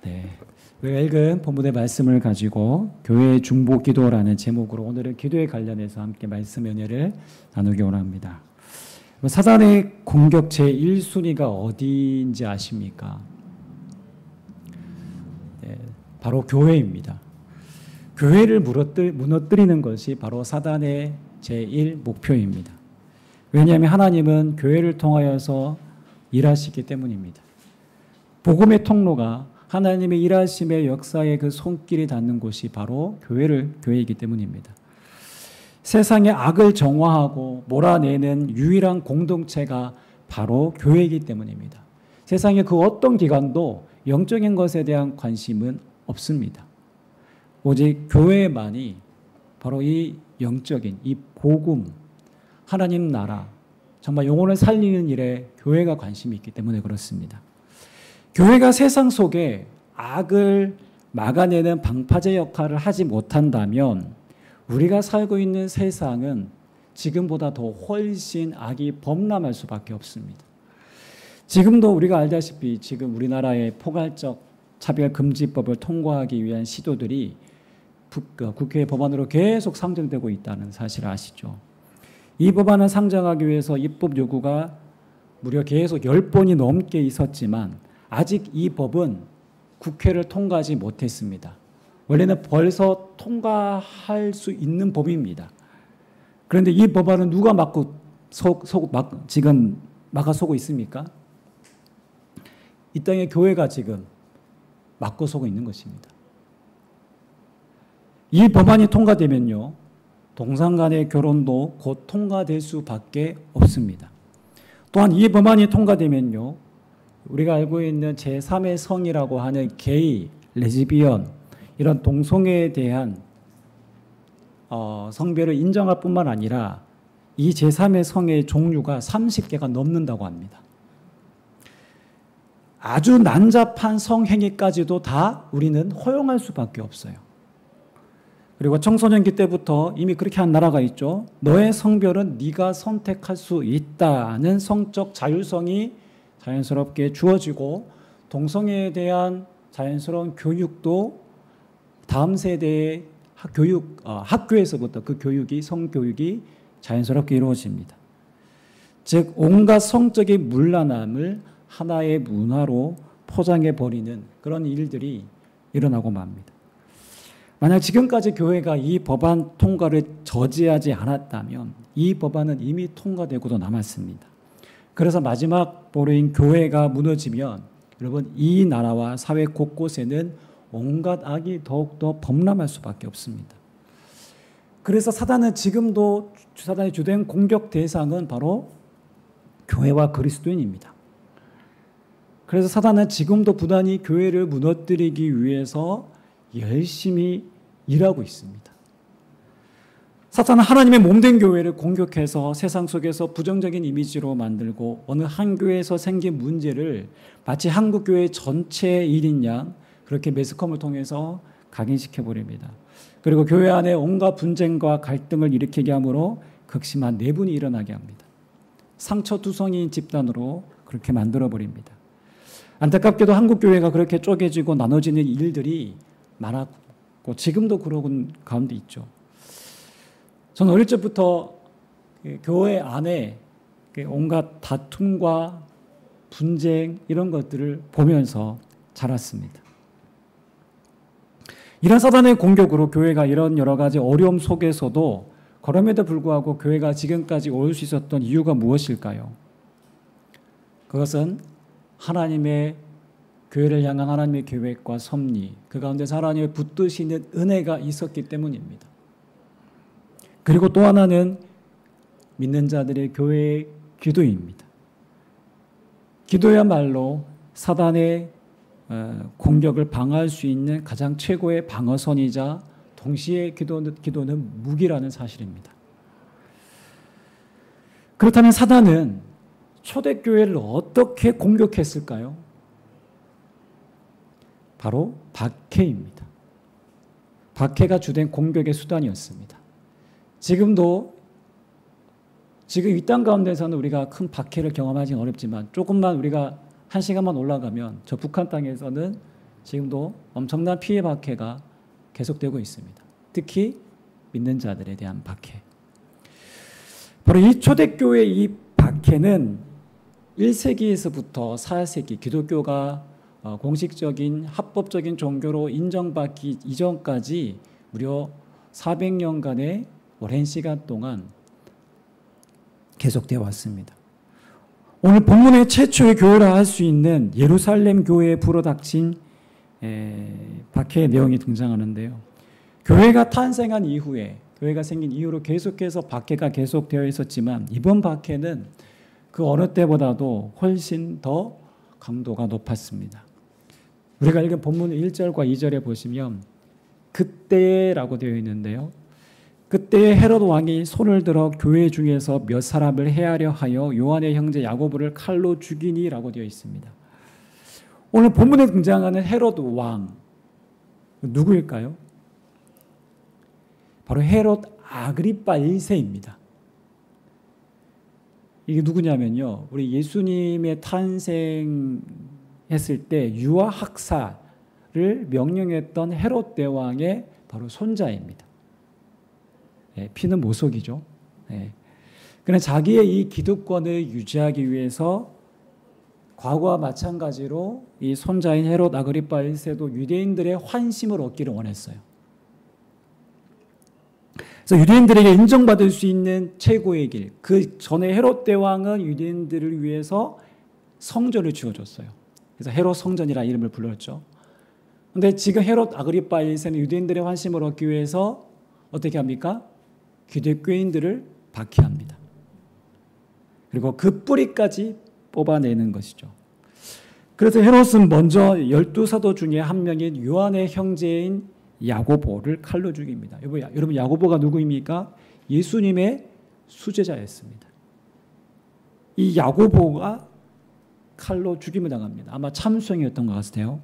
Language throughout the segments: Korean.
네. 우리가 읽은 본문의 말씀을 가지고 교회의 중보 기도라는 제목으로 오늘은 기도에 관련해서 함께 말씀 연회를 나누기 원합니다. 사단의 공격 제1순위가 어디인지 아십니까? 네, 바로 교회입니다. 교회를 무너뜨리는 것이 바로 사단의 제1 목표입니다. 왜냐하면 하나님은 교회를 통하여서 일하시기 때문입니다. 복음의 통로가 하나님의 일하심의 역사의 그 손길이 닿는 곳이 바로 교회이기 때문입니다. 세상의 악을 정화하고 몰아내는 유일한 공동체가 바로 교회이기 때문입니다. 세상의 그 어떤 기관도 영적인 것에 대한 관심은 없습니다. 오직 교회만이 바로 이 영적인 이 복음, 하나님 나라, 정말 영혼을 살리는 일에 교회가 관심이 있기 때문에 그렇습니다. 교회가 세상 속에 악을 막아내는 방파제 역할을 하지 못한다면 우리가 살고 있는 세상은 지금보다 더 훨씬 악이 범람할 수밖에 없습니다. 지금도 우리가 알다시피 지금 우리나라의 포괄적 차별금지법을 통과하기 위한 시도들이 국회 법안으로 계속 상정되고 있다는 사실을 아시죠? 이 법안을 상정하기 위해서 입법 요구가 무려 계속 10번이 넘게 있었지만 아직 이 법은 국회를 통과하지 못했습니다. 원래는 벌써 통과할 수 있는 법입니다. 그런데 이 법안은 누가 지금 막아서고 있습니까? 이 땅의 교회가 지금 막고서고 있는 것입니다. 이 법안이 통과되면요, 동성 간의 결혼도 곧 통과될 수밖에 없습니다. 또한 이 법안이 통과되면요, 우리가 알고 있는 제3의 성이라고 하는 게이, 레즈비언, 이런 동성애에 대한 성별을 인정할 뿐만 아니라 이 제3의 성의 종류가 30개가 넘는다고 합니다. 아주 난잡한 성행위까지도 다 우리는 허용할 수밖에 없어요. 그리고 청소년기 때부터 이미 그렇게 한 나라가 있죠. 너의 성별은 네가 선택할 수 있다는 성적 자율성이 자연스럽게 주어지고 동성애에 대한 자연스러운 교육도 다음 세대의 학교에서부터 그 교육이 성교육이 자연스럽게 이루어집니다. 즉 온갖 성적인 문란함을 하나의 문화로 포장해버리는 그런 일들이 일어나고 맙니다. 만약 지금까지 교회가 이 법안 통과를 저지하지 않았다면 이 법안은 이미 통과되고도 남았습니다. 그래서 마지막 보루인 교회가 무너지면 여러분 이 나라와 사회 곳곳에는 온갖 악이 더욱더 범람할 수밖에 없습니다. 그래서 사단은 지금도 사단의 주된 공격 대상은 바로 교회와 그리스도인입니다. 그래서 사단은 지금도 부단히 교회를 무너뜨리기 위해서 열심히 일하고 있습니다. 사탄은 하나님의 몸된 교회를 공격해서 세상 속에서 부정적인 이미지로 만들고 어느 한 교회에서 생긴 문제를 마치 한국 교회 전체의 일인 양 그렇게 매스컴을 통해서 각인시켜버립니다. 그리고 교회 안에 온갖 분쟁과 갈등을 일으키게 함으로 극심한 내분이 일어나게 합니다. 상처투성이인 집단으로 그렇게 만들어버립니다. 안타깝게도 한국 교회가 그렇게 쪼개지고 나눠지는 일들이 많았고 지금도 그런 가운데 있죠. 저는 어릴 적부터 교회 안에 온갖 다툼과 분쟁 이런 것들을 보면서 자랐습니다. 이런 사단의 공격으로 교회가 이런 여러 가지 어려움 속에서도 그럼에도 불구하고 교회가 지금까지 올 수 있었던 이유가 무엇일까요? 그것은 하나님의 교회를 향한 하나님의 계획과 섭리, 그 가운데서 하나님의 붙드시는 은혜가 있었기 때문입니다. 그리고 또 하나는 믿는 자들의 교회의 기도입니다. 기도야말로 사단의 공격을 방어할 수 있는 가장 최고의 방어선이자 동시에 기도는 무기라는 사실입니다. 그렇다면 사단은 초대교회를 어떻게 공격했을까요? 바로 박해입니다. 박해가 주된 공격의 수단이었습니다. 지금 이 땅 가운데서는 우리가 큰 박해를 경험하기는 어렵지만 조금만 우리가 1시간만 올라가면 저 북한 땅에서는 지금도 엄청난 피해 박해가 계속되고 있습니다. 특히 믿는 자들에 대한 박해. 바로 이 초대교회 이 박해는 1세기에서부터 4세기 기독교가 공식적인 합법적인 종교로 인정받기 이전까지 무려 400년간의 오랜 시간 동안 계속되어 왔습니다. 오늘 본문의 최초의 교회라 할 수 있는 예루살렘 교회에 불어닥친 박해의 내용이 등장하는데요. 교회가 탄생한 이후에, 교회가 생긴 이후로 계속해서 박해가 계속되어 있었지만 이번 박해는 그 어느 때보다도 훨씬 더 강도가 높았습니다. 우리가 읽은 본문 1절과 2절에 보시면 그때라고 되어 있는데요. 그때 헤롯 왕이 손을 들어 교회 중에서 몇 사람을 해하려 하여 요한의 형제 야고보를 칼로 죽이니라고 되어 있습니다. 오늘 본문에 등장하는 헤롯 왕 누구일까요? 바로 헤롯 아그리파 1세입니다. 이게 누구냐면요, 우리 예수님의 탄생했을 때 유아 학살을 명령했던 헤롯 대왕의 바로 손자입니다. 피는 모속이죠. 그러나 자기의 이 기득권을 유지하기 위해서 과거와 마찬가지로 이 손자인 헤롯 아그리파 1세도 유대인들의 환심을 얻기를 원했어요. 그래서 유대인들에게 인정받을 수 있는 최고의 길, 그 전에 헤롯 대왕은 유대인들을 위해서 성전을 지어줬어요. 그래서 헤롯 성전이라 이름을 불렀죠. 그런데 지금 헤롯 아그리파 1세는 유대인들의 환심을 얻기 위해서 어떻게 합니까? 기독교인들을 박해합니다. 그리고 그 뿌리까지 뽑아내는 것이죠. 그래서 헤롯은 먼저 12사도 중에 한 명인 요한의 형제인 야고보를 칼로 죽입니다. 여러분 야고보가 누구입니까? 예수님의 수제자였습니다. 이 야고보가 칼로 죽임을 당합니다. 아마 참수형이었던 것 같아요.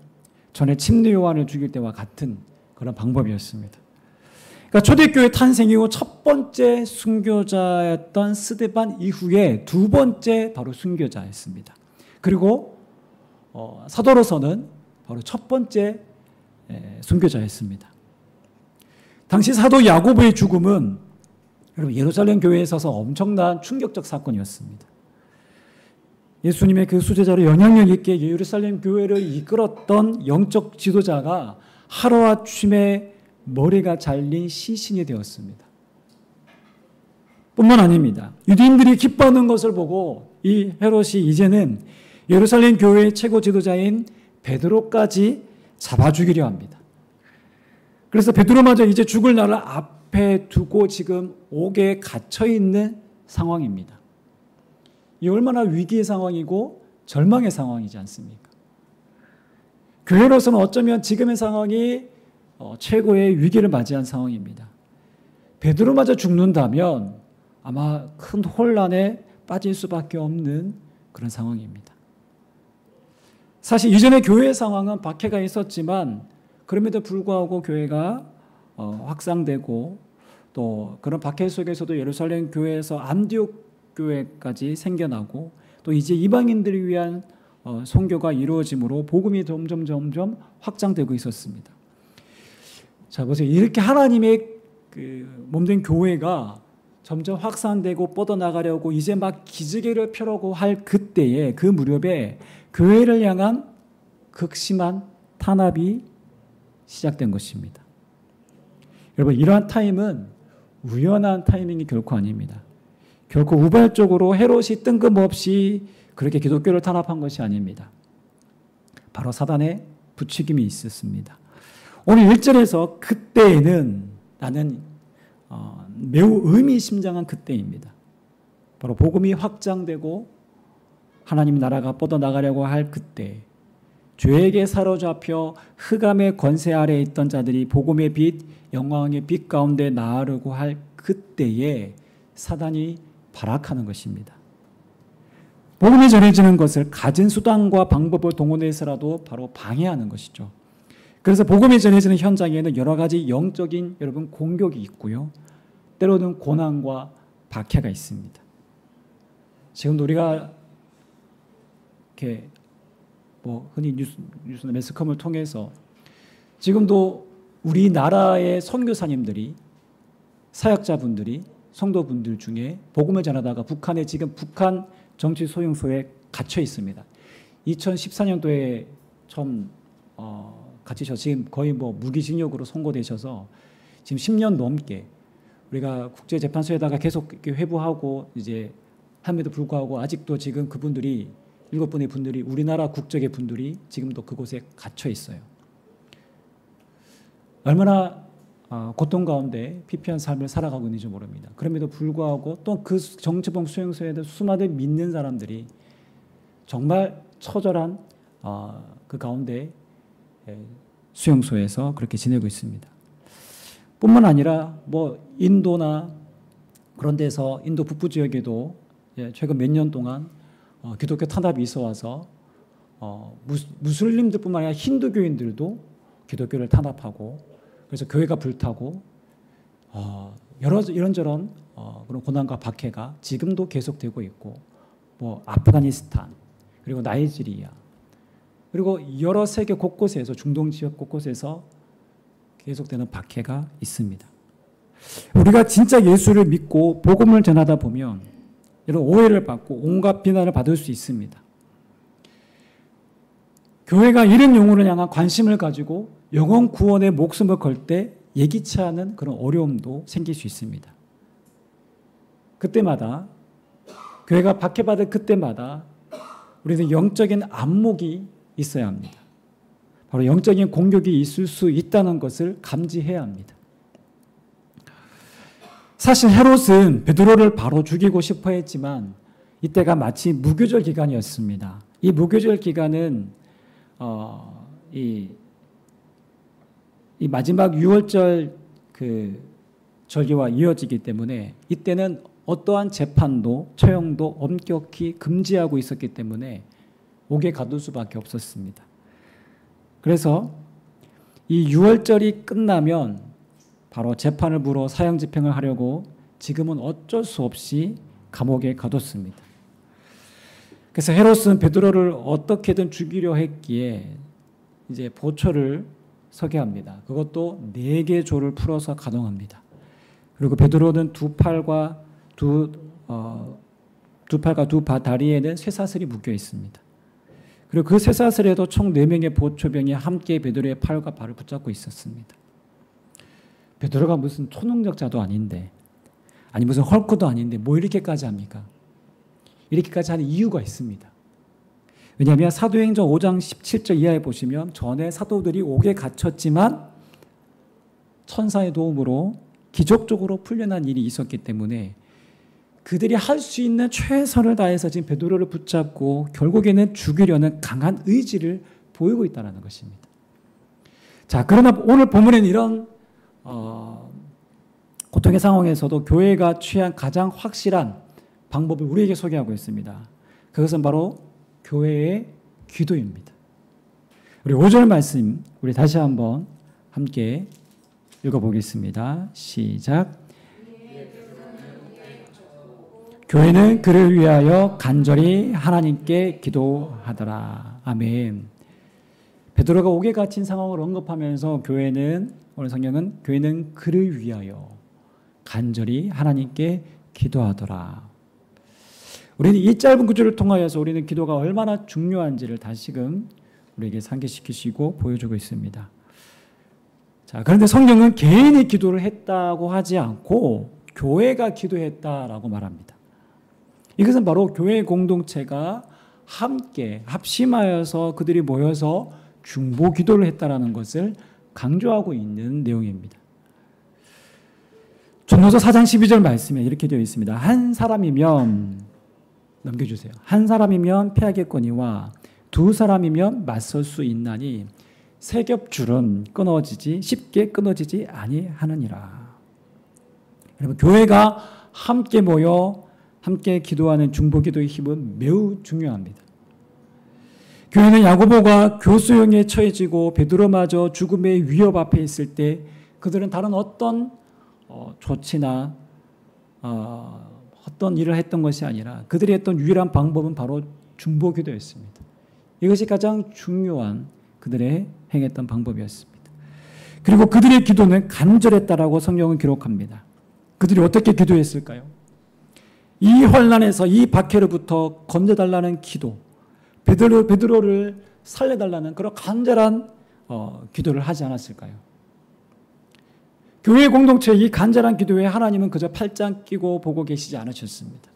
전에 침례 요한을 죽일 때와 같은 그런 방법이었습니다. 그러니까 초대교회 탄생 이후 첫 번째 순교자였던 스데반 이후에 두 번째 바로 순교자였습니다. 그리고 사도로서는 바로 첫 번째 순교자였습니다. 당시 사도 야고보의 죽음은 여러분 예루살렘 교회에 있어서 엄청난 충격적 사건이었습니다. 예수님의 그 수제자로 영향력 있게 예루살렘 교회를 이끌었던 영적 지도자가 하루아침에 머리가 잘린 시신이 되었습니다. 뿐만 아닙니다. 유대인들이 기뻐하는 것을 보고 이 헤롯이 이제는 예루살렘 교회의 최고 지도자인 베드로까지 잡아 죽이려 합니다. 그래서 베드로마저 이제 죽을 날을 앞에 두고 지금 옥에 갇혀 있는 상황입니다. 이 얼마나 위기의 상황이고 절망의 상황이지 않습니까? 교회로서는 어쩌면 지금의 상황이 최고의 위기를 맞이한 상황입니다. 베드로마저 죽는다면 아마 큰 혼란에 빠질 수밖에 없는 그런 상황입니다. 사실 이전의 교회의 상황은 박해가 있었지만 그럼에도 불구하고 교회가 확산되고 또 그런 박해 속에서도 예루살렘 교회에서 안디옥 교회까지 생겨나고 또 이제 이방인들을 위한 선교가 이루어짐으로 복음이 점점 확장되고 있었습니다. 자, 보세요. 이렇게 하나님의 몸된 교회가 점점 확산되고 뻗어나가려고 이제 막 기지개를 펴려고 할 그때에 그 무렵에 교회를 향한 극심한 탄압이 시작된 것입니다. 여러분, 이러한 타임은 우연한 타이밍이 결코 아닙니다. 결코 우발적으로 헤롯이 뜬금없이 그렇게 기독교를 탄압한 것이 아닙니다. 바로 사단의 부추김이 있었습니다. 오늘 1절에서 그때에는 라는 매우 의미심장한 그때입니다. 바로 복음이 확장되고 하나님 나라가 뻗어나가려고 할 그때, 죄에게 사로잡혀 흑암의 권세 아래에 있던 자들이 복음의 빛, 영광의 빛 가운데 나아르고 할 그때에 사단이 발악하는 것입니다. 복음이 전해지는 것을 가진 수단과 방법을 동원해서라도 바로 방해하는 것이죠. 그래서 복음이 전해지는 현장에는 여러 가지 영적인 여러분 공격이 있고요. 때로는 고난과 박해가 있습니다. 지금도 우리가 이렇게 뭐 흔히 뉴스나 매스컴을 통해서 지금도 우리나라의 선교사님들이 사역자분들이 성도분들 중에 복음을 전하다가 북한에 지금 북한 정치 소용소에 갇혀 있습니다. 2014년도에 처음 갇히셔서 지금 거의 뭐 무기징역으로 선고되셔서 지금 10년 넘게 우리가 국제재판소에다가 계속 회부하고 이제 함에도 불구하고 아직도 지금 그분들이 7분의 분들이 우리나라 국적의 분들이 지금도 그곳에 갇혀 있어요. 얼마나 고통 가운데 피폐한 삶을 살아가고 있는지 모릅니다. 그럼에도 불구하고 또 그 정치범 수용소에도 수많은 믿는 사람들이 정말 처절한 그 가운데 수용소에서 그렇게 지내고 있습니다. 뿐만 아니라 뭐 인도나 그런 데서 인도 북부 지역에도 최근 몇 년 동안 기독교 탄압이 있어 와서 무슬림들뿐만 아니라 힌두교인들도 기독교를 탄압하고 그래서 교회가 불타고 이런저런 그런 고난과 박해가 지금도 계속되고 있고 뭐 아프가니스탄 그리고 나이지리아 그리고 여러 세계 곳곳에서 중동 지역 곳곳에서 계속되는 박해가 있습니다. 우리가 진짜 예수를 믿고 복음을 전하다 보면 이런 오해를 받고 온갖 비난을 받을 수 있습니다. 교회가 이런 영혼을 향한 관심을 가지고 영혼 구원의 목숨을 걸 때 예기치 않은 그런 어려움도 생길 수 있습니다. 그때마다 교회가 박해받을 그때마다 우리는 영적인 안목이 있어야 합니다. 바로 영적인 공격이 있을 수 있다는 것을 감지해야 합니다. 사실 헤롯은 베드로를 바로 죽이고 싶어 했지만 이때가 마치 무교절 기간이었습니다. 이 무교절 기간은 이 마지막 6월절 그 절기와 이어지기 때문에 이때는 어떠한 재판도 처형도 엄격히 금지하고 있었기 때문에 옥에 가둘 수밖에 없었습니다. 그래서 이 6월절이 끝나면 바로 재판을 물어 사형 집행을 하려고 지금은 어쩔 수 없이 감옥에 가뒀습니다. 그래서 헤롯은 베드로를 어떻게든 죽이려 했기에 이제 보초를 서게 합니다. 그것도 4개 조를 풀어서 가동합니다. 그리고 베드로는 두 팔과 두 다리에는 쇠사슬이 묶여 있습니다. 그리고 그 쇠사슬에도 총 4명의 보초병이 함께 베드로의 팔과 발을 붙잡고 있었습니다. 베드로가 무슨 초능력자도 아닌데 아니 무슨 헐크도 아닌데 뭐 이렇게까지 합니까? 이렇게까지 하는 이유가 있습니다. 왜냐하면 사도행전 5장 17절 이하에 보시면 전에 사도들이 옥에 갇혔지만 천사의 도움으로 기적적으로 풀려난 일이 있었기 때문에 그들이 할 수 있는 최선을 다해서 지금 베드로를 붙잡고 결국에는 죽이려는 강한 의지를 보이고 있다는 것입니다. 자, 그러나 오늘 본문에는 이런 고통의 상황에서도 교회가 취한 가장 확실한 방법을 우리에게 소개하고 있습니다. 그것은 바로 교회의 기도입니다. 우리 5절 말씀 우리 다시 한번 함께 읽어보겠습니다. 시작. 교회는 그를 위하여 간절히 하나님께 기도하더라. 아멘. 베드로가 옥에 갇힌 상황을 언급하면서 오늘 성경은 교회는 그를 위하여 간절히 하나님께 기도하더라. 우리는 이 짧은 구절을 통하여서 우리는 기도가 얼마나 중요한지를 다시금 우리에게 상기시키시고 보여주고 있습니다. 자, 그런데 성경은 개인이 기도를 했다고 하지 않고 교회가 기도했다라고 말합니다. 이것은 바로 교회 공동체가 함께 합심하여서 그들이 모여서 중보 기도를 했다라는 것을 강조하고 있는 내용입니다. 전도서 4장 12절 말씀에 이렇게 되어 있습니다. 한 사람이면 넘겨주세요. 한 사람이면 피하겠거니와 두 사람이면 맞설 수 있나니 세 겹줄은 쉽게 끊어지지 아니하느니라. 여러분, 교회가 함께 모여 함께 기도하는 중보기도의 힘은 매우 중요합니다. 교회는 야고보가 교수형에 처해지고 베드로마저 죽음의 위협 앞에 있을 때 그들은 다른 어떤 조치나 어떤 일을 했던 것이 아니라 그들이 했던 유일한 방법은 바로 중보기도였습니다. 이것이 가장 중요한 그들의 행했던 방법이었습니다. 그리고 그들의 기도는 간절했다라고 성경은 기록합니다. 그들이 어떻게 기도했을까요? 이 환난에서 이 박해로부터 건져달라는 기도, 베드로를 살려달라는 그런 간절한 기도를 하지 않았을까요? 교회 공동체의 이 간절한 기도에 하나님은 그저 팔짱 끼고 보고 계시지 않으셨습니다.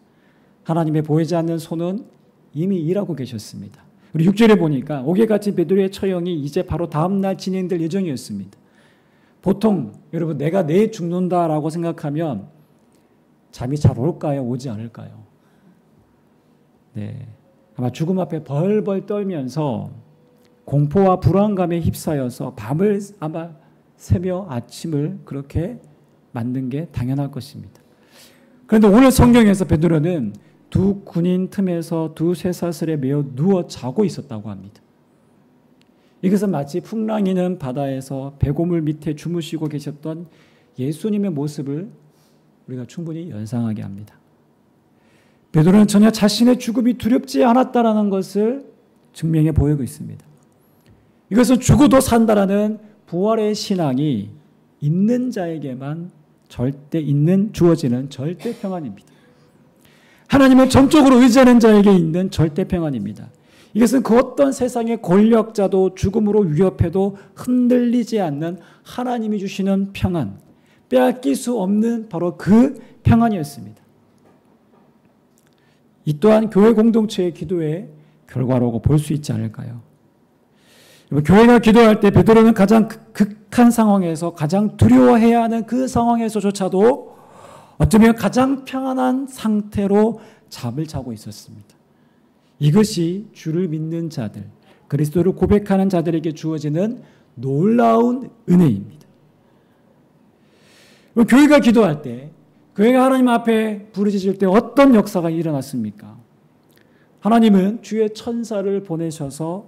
하나님의 보이지 않는 손은 이미 일하고 계셨습니다. 우리 6절에 보니까 옥에 갇힌 베드로의 처형이 이제 바로 다음 날 진행될 예정이었습니다. 보통 여러분 내가 내일 죽는다라고 생각하면 잠이 잘 올까요? 오지 않을까요? 네, 아마 죽음 앞에 벌벌 떨면서 공포와 불안감에 휩싸여서 밤을 아마 새며 아침을 그렇게 만든 게 당연할 것입니다. 그런데 오늘 성경에서 베드로는 두 군인 틈에서 두 쇠사슬에 매어 누워 자고 있었다고 합니다. 이것은 마치 풍랑이는 바다에서 배고물 밑에 주무시고 계셨던 예수님의 모습을 우리가 충분히 연상하게 합니다. 베드로는 전혀 자신의 죽음이 두렵지 않았다라는 것을 증명해 보이고 있습니다. 이것은 죽어도 산다라는 부활의 신앙이 있는 자에게만 주어지는 절대 평안입니다. 하나님을 전적으로 의지하는 자에게 있는 절대 평안입니다. 이것은 그 어떤 세상의 권력자도 죽음으로 위협해도 흔들리지 않는 하나님이 주시는 평안, 빼앗길 수 없는 바로 그 평안이었습니다. 이 또한 교회 공동체의 기도의 결과라고 볼 수 있지 않을까요? 교회가 기도할 때 베드로는 가장 극한 상황에서 가장 두려워해야 하는 그 상황에서조차도 어쩌면 가장 평안한 상태로 잠을 자고 있었습니다. 이것이 주를 믿는 자들, 그리스도를 고백하는 자들에게 주어지는 놀라운 은혜입니다. 교회가 기도할 때, 교회가 하나님 앞에 부르짖을 때 어떤 역사가 일어났습니까? 하나님은 주의 천사를 보내셔서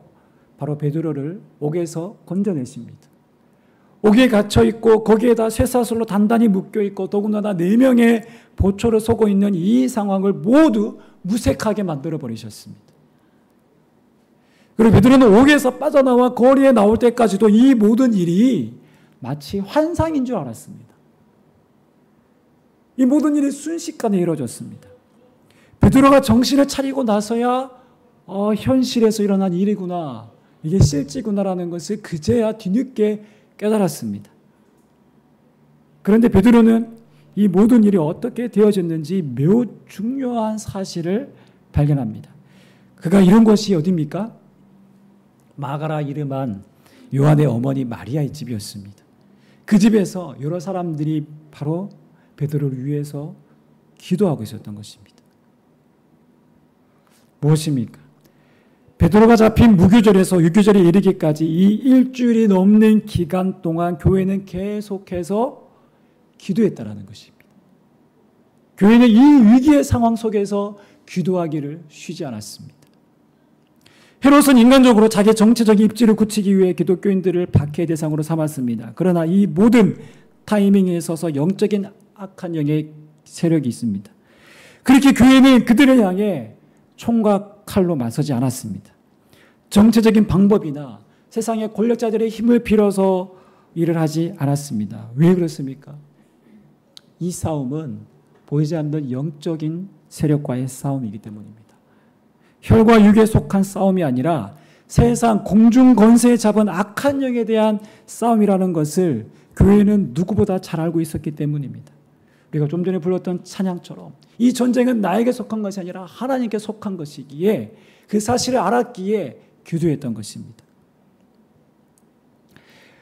바로 베드로를 옥에서 건져내십니다. 옥에 갇혀있고 거기에다 쇠사슬로 단단히 묶여있고 더군다나 4명의 보초를 서고 있는 이 상황을 모두 무색하게 만들어 버리셨습니다. 그리고 베드로는 옥에서 빠져나와 거리에 나올 때까지도 이 모든 일이 마치 환상인 줄 알았습니다. 이 모든 일이 순식간에 이루어졌습니다. 베드로가 정신을 차리고 나서야 현실에서 일어난 일이구나, 이게 실제구나라는 것을 그제야 뒤늦게 깨달았습니다. 그런데 베드로는 이 모든 일이 어떻게 되어졌는지 매우 중요한 사실을 발견합니다. 그가 이런 것이 어디입니까? 마가라 이름한 요한의 어머니 마리아의 집이었습니다. 그 집에서 여러 사람들이 바로 베드로를 위해서 기도하고 있었던 것입니다. 무엇입니까? 베드로가 잡힌 무교절에서 유교절에 이르기까지 이 일주일이 넘는 기간 동안 교회는 계속해서 기도했다라는 것입니다. 교회는 이 위기의 상황 속에서 기도하기를 쉬지 않았습니다. 헤롯은 인간적으로 자기의 정치적인 입지를 굳히기 위해 기독교인들을 박해의 대상으로 삼았습니다. 그러나 이 모든 타이밍에 있어서 영적인 악한 영의 세력이 있습니다. 그렇게 교회는 그들을 향해 총과 칼로 맞서지 않았습니다. 정치적인 방법이나 세상의 권력자들의 힘을 빌어서 일을 하지 않았습니다. 왜 그렇습니까? 이 싸움은 보이지 않는 영적인 세력과의 싸움이기 때문입니다. 혈과 육에 속한 싸움이 아니라 세상 공중 권세에 잡은 악한 영에 대한 싸움이라는 것을 교회는 누구보다 잘 알고 있었기 때문입니다. 우리가 좀 전에 불렀던 찬양처럼 이 전쟁은 나에게 속한 것이 아니라 하나님께 속한 것이기에 그 사실을 알았기에 기도했던 것입니다.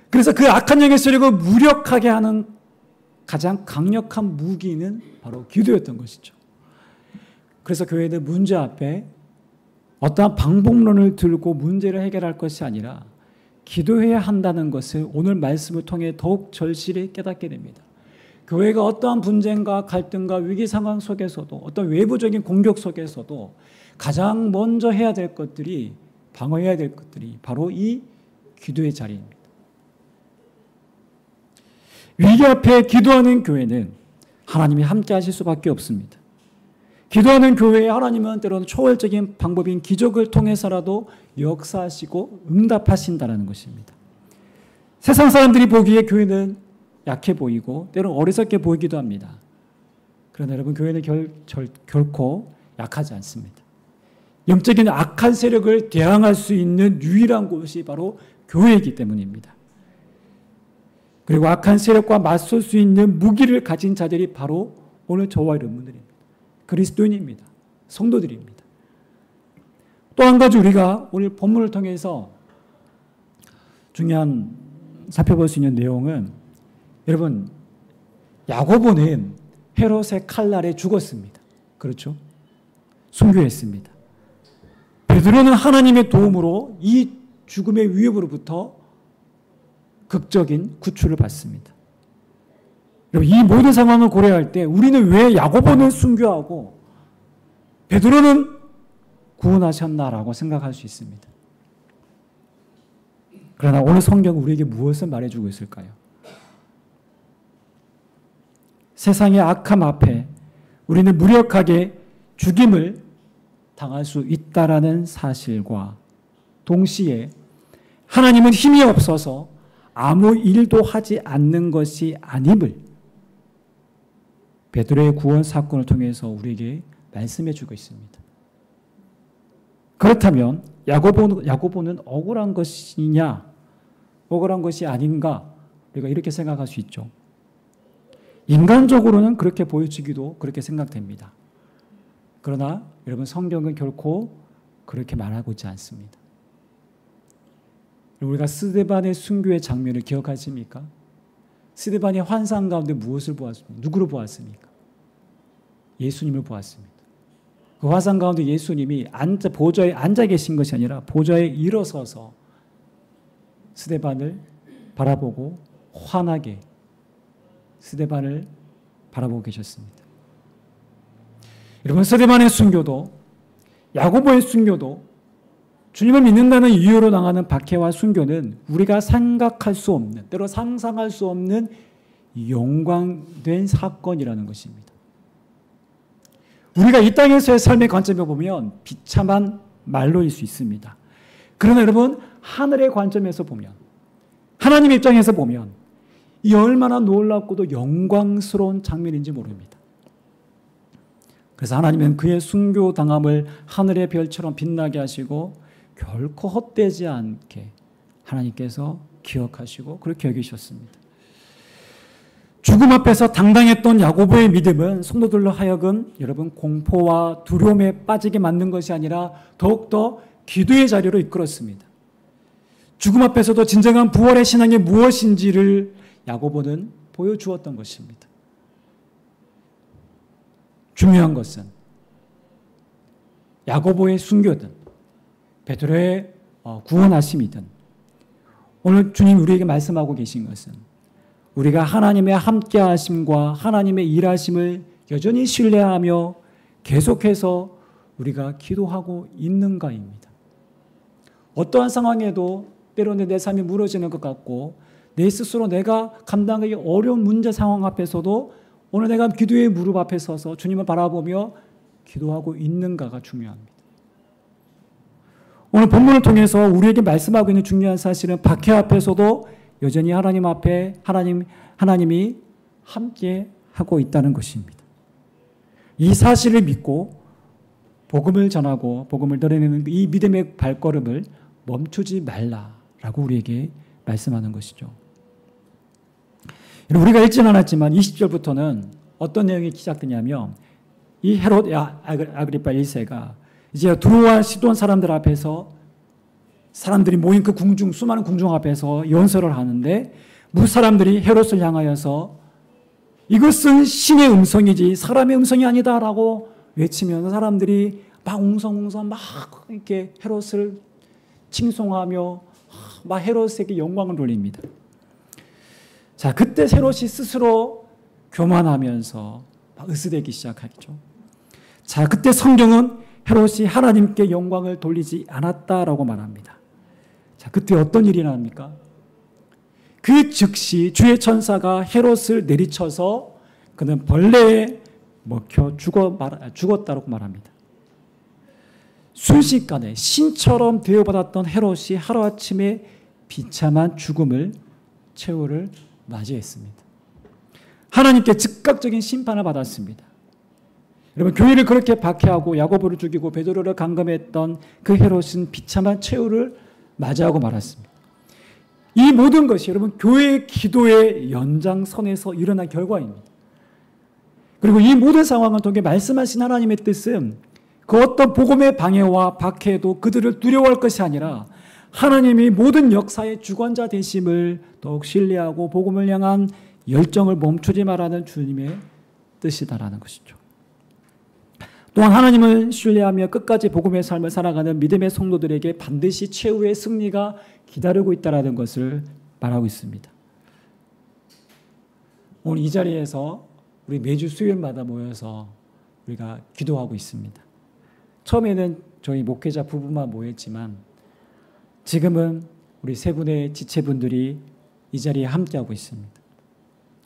그래서 그 악한 영의 세력을 무력하게 하는 가장 강력한 무기는 바로 기도였던 것이죠. 그래서 교회는 문제 앞에 어떠한 방법론을 들고 문제를 해결할 것이 아니라 기도해야 한다는 것을 오늘 말씀을 통해 더욱 절실히 깨닫게 됩니다. 교회가 어떠한 분쟁과 갈등과 위기 상황 속에서도 어떤 외부적인 공격 속에서도 가장 먼저 해야 될 것들이, 방어해야 될 것들이 바로 이 기도의 자리입니다. 위기 앞에 기도하는 교회는 하나님이 함께 하실 수밖에 없습니다. 기도하는 교회에 하나님은 때로는 초월적인 방법인 기적을 통해서라도 역사하시고 응답하신다는 것입니다. 세상 사람들이 보기에 교회는 약해 보이고 때로는 어리석게 보이기도 합니다. 그러나 여러분, 교회는 결코 약하지 않습니다. 영적인 악한 세력을 대항할 수 있는 유일한 곳이 바로 교회이기 때문입니다. 그리고 악한 세력과 맞설 수 있는 무기를 가진 자들이 바로 오늘 저와 여러분들입니다. 그리스도인입니다. 성도들입니다. 또 한 가지 우리가 오늘 본문을 통해서 중요한 살펴볼 수 있는 내용은, 여러분, 야고보는 헤롯의 칼날에 죽었습니다. 그렇죠? 순교했습니다. 베드로는 하나님의 도움으로 이 죽음의 위협으로부터 극적인 구출을 받습니다. 이 모든 상황을 고려할 때 우리는 왜 야고보는 순교하고 베드로는 구원하셨나라고 생각할 수 있습니다. 그러나 오늘 성경은 우리에게 무엇을 말해주고 있을까요? 세상의 악함 앞에 우리는 무력하게 죽임을 당할 수 있다라는 사실과 동시에 하나님은 힘이 없어서 아무 일도 하지 않는 것이 아님을 베드로의 구원 사건을 통해서 우리에게 말씀해 주고 있습니다. 그렇다면 야고보는 억울한 것이냐, 억울한 것이 아닌가, 우리가 이렇게 생각할 수 있죠. 인간적으로는 그렇게 보여지기도 그렇게 생각됩니다. 그러나 여러분, 성경은 결코 그렇게 말하고 있지 않습니다. 우리가 스데반의 순교의 장면을 기억하십니까? 스데반이 환상 가운데 무엇을 보았습니까? 누구를 보았습니까? 예수님을 보았습니다. 그 환상 가운데 예수님이 보좌에 앉아 계신 것이 아니라 보좌에 일어서서 스데반을 바라보고 환하게 스데반을 바라보고 계셨습니다. 여러분, 스데반의 순교도 야고보의 순교도 주님을 믿는다는 이유로 당하는 박해와 순교는 우리가 생각할 수 없는, 때로 상상할 수 없는 영광된 사건이라는 것입니다. 우리가 이 땅에서의 삶의 관점에 보면 비참한 말로일 수 있습니다. 그러나 여러분, 하늘의 관점에서 보면, 하나님의 입장에서 보면 이 얼마나 놀랍고도 영광스러운 장면인지 모릅니다. 그래서 하나님은 그의 순교당함을 하늘의 별처럼 빛나게 하시고 결코 헛되지 않게 하나님께서 기억하시고 그렇게 여기셨습니다. 죽음 앞에서 당당했던 야고보의 믿음은 성도들로 하여금 여러분 공포와 두려움에 빠지게 만든 것이 아니라 더욱더 기도의 자리로 이끌었습니다. 죽음 앞에서도 진정한 부활의 신앙이 무엇인지를 야고보는 보여주었던 것입니다. 중요한 것은 야고보의 순교든 베드로의 구원하심이든 오늘 주님 우리에게 말씀하고 계신 것은 우리가 하나님의 함께하심과 하나님의 일하심을 여전히 신뢰하며 계속해서 우리가 기도하고 있는가입니다. 어떠한 상황에도 때로는 내 삶이 무너지는 것 같고 내 스스로 내가 감당하기 어려운 문제 상황 앞에서도 오늘 내가 기도의 무릎 앞에 서서 주님을 바라보며 기도하고 있는가가 중요합니다. 오늘 본문을 통해서 우리에게 말씀하고 있는 중요한 사실은 박해 앞에서도 여전히 하나님 앞에 하나님이 함께 하고 있다는 것입니다. 이 사실을 믿고 복음을 전하고 복음을 드러내는 이 믿음의 발걸음을 멈추지 말라라고 우리에게 말씀하는 것이죠. 우리가 읽지는 않았지만 20절부터는 어떤 내용이 시작되냐면 이 헤롯 아그리파 1세가 이제 두로와 시돈 사람들 앞에서 사람들이 모인 그 궁중, 수많은 궁중 앞에서 연설을 하는데 무사람들이 헤롯을 향하여서 이것은 신의 음성이지 사람의 음성이 아니다라고 외치면서 사람들이 막 웅성웅성 막 이렇게 헤롯을 칭송하며 막 헤롯에게 영광을 돌립니다. 자, 그때 헤롯이 스스로 교만하면서 막 으스대기 시작하죠. 자, 그때 성경은 헤롯이 하나님께 영광을 돌리지 않았다라고 말합니다. 자, 그때 어떤 일이 일어납니까? 그 즉시 주의 천사가 헤롯을 내리쳐서 그는 벌레의 먹혀 죽었다고 말합니다. 순식간에 신처럼 대우받았던 헤롯이 하루아침에 비참한 죽음을 최후를 맞이했습니다. 하나님께 즉각적인 심판을 받았습니다. 여러분, 교회를 그렇게 박해하고 야고보를 죽이고 베드로를 감금했던 그 헤롯은 비참한 최후를 맞이하고 말았습니다. 이 모든 것이 여러분 교회의 기도의 연장선에서 일어난 결과입니다. 그리고 이 모든 상황을 통해 말씀하신 하나님의 뜻은 그 어떤 복음의 방해와 박해도 그들을 두려워할 것이 아니라 하나님이 모든 역사의 주관자 되심을 더욱 신뢰하고 복음을 향한 열정을 멈추지 말라는 주님의 뜻이다라는 것이죠. 또한 하나님을 신뢰하며 끝까지 복음의 삶을 살아가는 믿음의 성도들에게 반드시 최후의 승리가 기다리고 있다는 것을 말하고 있습니다. 오늘 이 자리에서 우리 매주 수요일마다 모여서 우리가 기도하고 있습니다. 처음에는 저희 목회자 부부만 모였지만 지금은 우리 세 분의 지체분들이 이 자리에 함께하고 있습니다.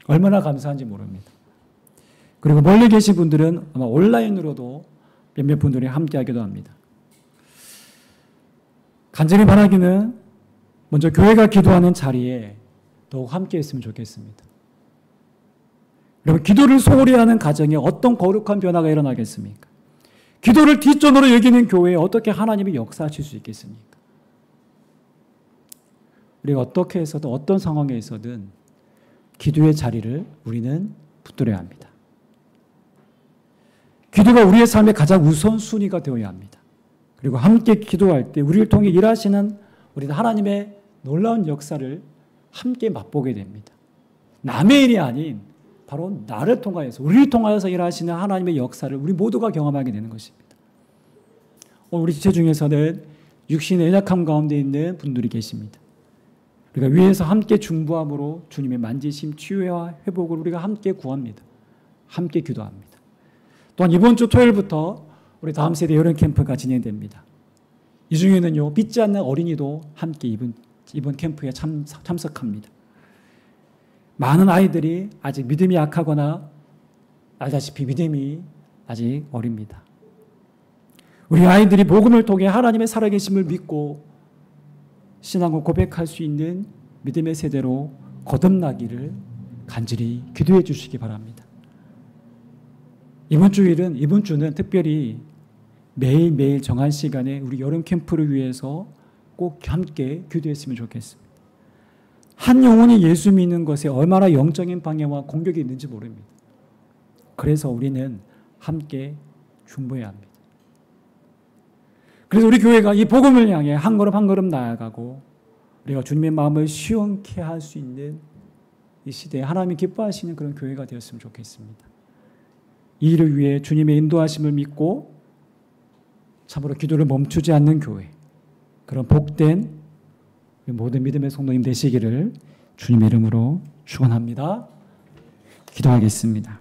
얼마나 감사한지 모릅니다. 그리고 멀리 계신 분들은 아마 온라인으로도 몇몇 분들이 함께하기도 합니다. 간절히 바라기는 먼저 교회가 기도하는 자리에 더욱 함께했으면 좋겠습니다. 여러분, 기도를 소홀히 하는 가정에 어떤 거룩한 변화가 일어나겠습니까? 기도를 뒷전으로 여기는 교회에 어떻게 하나님이 역사하실 수 있겠습니까? 우리가 어떻게 해서든 어떤 상황에 있어든 기도의 자리를 우리는 붙들어야 합니다. 기도가 우리의 삶의 가장 우선순위가 되어야 합니다. 그리고 함께 기도할 때 우리를 통해 일하시는 우리는 하나님의 놀라운 역사를 함께 맛보게 됩니다. 남의 일이 아닌 바로 나를 통하여서, 우리를 통하여서 일하시는 하나님의 역사를 우리 모두가 경험하게 되는 것입니다. 오늘 우리 지체 중에서는 육신의 연약함 가운데 있는 분들이 계십니다. 우리가 위에서 함께 중보함으로 주님의 만지심, 치유와 회복을 우리가 함께 구합니다. 함께 기도합니다. 또한 이번 주 토요일부터 우리 다음 세대 여름 캠프가 진행됩니다. 이 중에는요, 믿지 않는 어린이도 함께 이번 캠프에 참석합니다. 많은 아이들이 아직 믿음이 약하거나 알다시피 믿음이 아직 어립니다. 우리 아이들이 복음을 통해 하나님의 살아계심을 믿고 신앙을 고백할 수 있는 믿음의 세대로 거듭나기를 간절히 기도해 주시기 바랍니다. 이번 주는 특별히 매일매일 정한 시간에 우리 여름 캠프를 위해서 꼭 함께 기도했으면 좋겠습니다. 한 영혼이 예수 믿는 것에 얼마나 영적인 방해와 공격이 있는지 모릅니다. 그래서 우리는 함께 중보해야 합니다. 그래서 우리 교회가 이 복음을 향해 한 걸음 한 걸음 나아가고 우리가 주님의 마음을 시원케 할 수 있는 이 시대에 하나님이 기뻐하시는 그런 교회가 되었으면 좋겠습니다. 이 일을 위해 주님의 인도하심을 믿고 참으로 기도를 멈추지 않는 교회, 그런 복된 모든 믿음의 성도님 되시기를 주님의 이름으로 축원합니다. 기도하겠습니다.